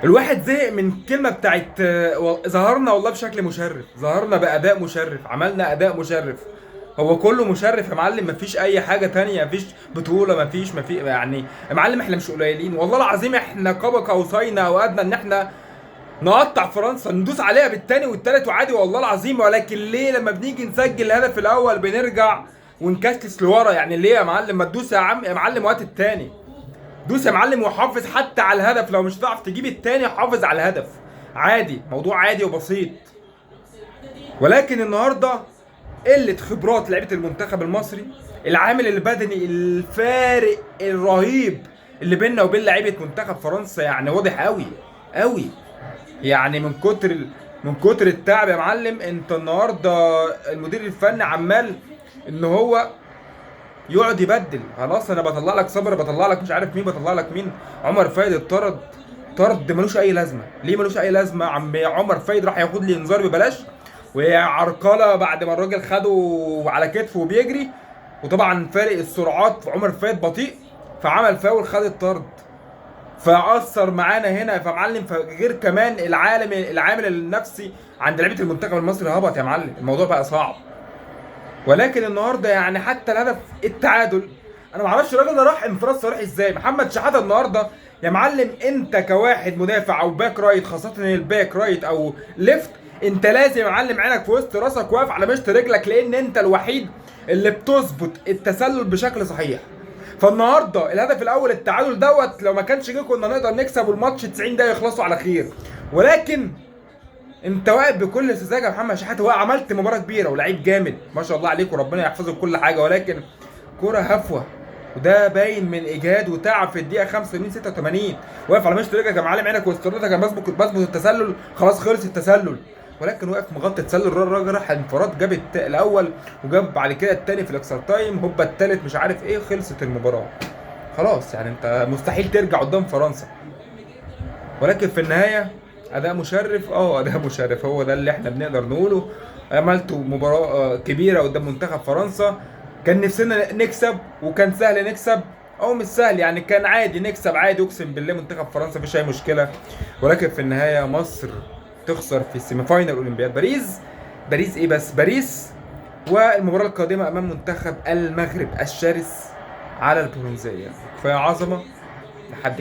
الواحد زهق من الكلمة بتاعت ظهرنا والله بشكل مشرف، ظهرنا بأداء مشرف، عملنا أداء مشرف. هو كله مشرف يا معلم، مفيش أي حاجة تانية، مفيش بطولة، مفيش يعني يا معلم احنا مش قليلين والله العظيم، احنا قاب قوسين أو أدنى إن احنا نقطع فرنسا، ندوس عليها بالتاني والتالت وعادي والله العظيم. ولكن ليه لما بنيجي نسجل الهدف الأول بنرجع ونكسكس لورا؟ يعني ليه يا معلم؟ ما تدوس يا عم يا معلم وقت التاني، دوس يا معلم وحافظ حتى على الهدف. لو مش هتعرف تجيب التاني حافظ على الهدف، عادي، موضوع عادي وبسيط. ولكن النهارده قلة خبرات لعيبة المنتخب المصري، العامل البدني الفارق الرهيب اللي بيننا وبين لعيبة منتخب فرنسا يعني واضح قوي قوي. يعني من كتر التعب يا معلم، انت النهارده المدير الفني عمال ان هو يقعد يبدل. خلاص انا بطلع لك صبر، بطلع لك مش عارف مين، بطلع لك مين. عمر فايد اتطرد، طرد ملوش اي لازمه. ليه ملوش اي لازمه؟ عم عمر فايد راح ياخد لي انذار ببلاش وعرقله بعد ما الراجل خده على كتفه وبيجري، وطبعا فارق السرعات عمر فايد بطيء، فعمل فاول خد الطرد، فاثر معانا هنا فمعلم. غير كمان العامل النفسي عند لعيبه المنتخب المصري هبط يا معلم، الموضوع بقى صعب. ولكن النهارده يعني حتى الهدف التعادل، انا ما اعرفش الراجل ده راح انفراد صريح ازاي. محمد شحاته النهارده يا معلم، انت كواحد مدافع او باك رايت، خاصه الباك رايت او ليفت، انت لازم يا معلم عينك في وسط راسك واقف على مشط رجلك، لان انت الوحيد اللي بتظبط التسلل بشكل صحيح. فالنهارده الهدف الاول التعادل دوت لو ما كانش جه كنا نقدر نكسب والماتش 90 دقيقه يخلصوا على خير. ولكن انت واقف بكل سذاجه يا محمد شحاته، وعملت مباراه كبيره ولعيب جامد ما شاء الله عليك وربنا يحفظه كل حاجه، ولكن كره هفوه. وده باين من اجهاد وتعب في الدقيقه 85 86. واقف على مشط رجلك يا معلم، عينك وسط رجلك، كان بظبط التسلل، خلاص خلص التسلل. ولكن واقف مغطي التسلل، الراجل راح انفراد جاب الاول وجاب بعد كده الثاني في الاكسترا تايم، هوبا الثالث مش عارف ايه، خلصت المباراه. خلاص يعني انت مستحيل ترجع قدام فرنسا. ولكن في النهاية أداء مشرف، أداء مشرف، هو ده اللي احنا بنقدر نقوله. عملتوا مباراة كبيرة قدام منتخب فرنسا، كان نفسنا نكسب وكان سهل نكسب أو مش سهل، يعني كان عادي نكسب عادي، أقسم بالله منتخب فرنسا مفيش أي مشكلة. ولكن في النهاية مصر تخسر في السيمي فاينال أولمبياد باريس. باريس إيه بس باريس. والمباراة القادمة أمام منتخب المغرب الشرس على البرونزية. كفاية عظمة لحد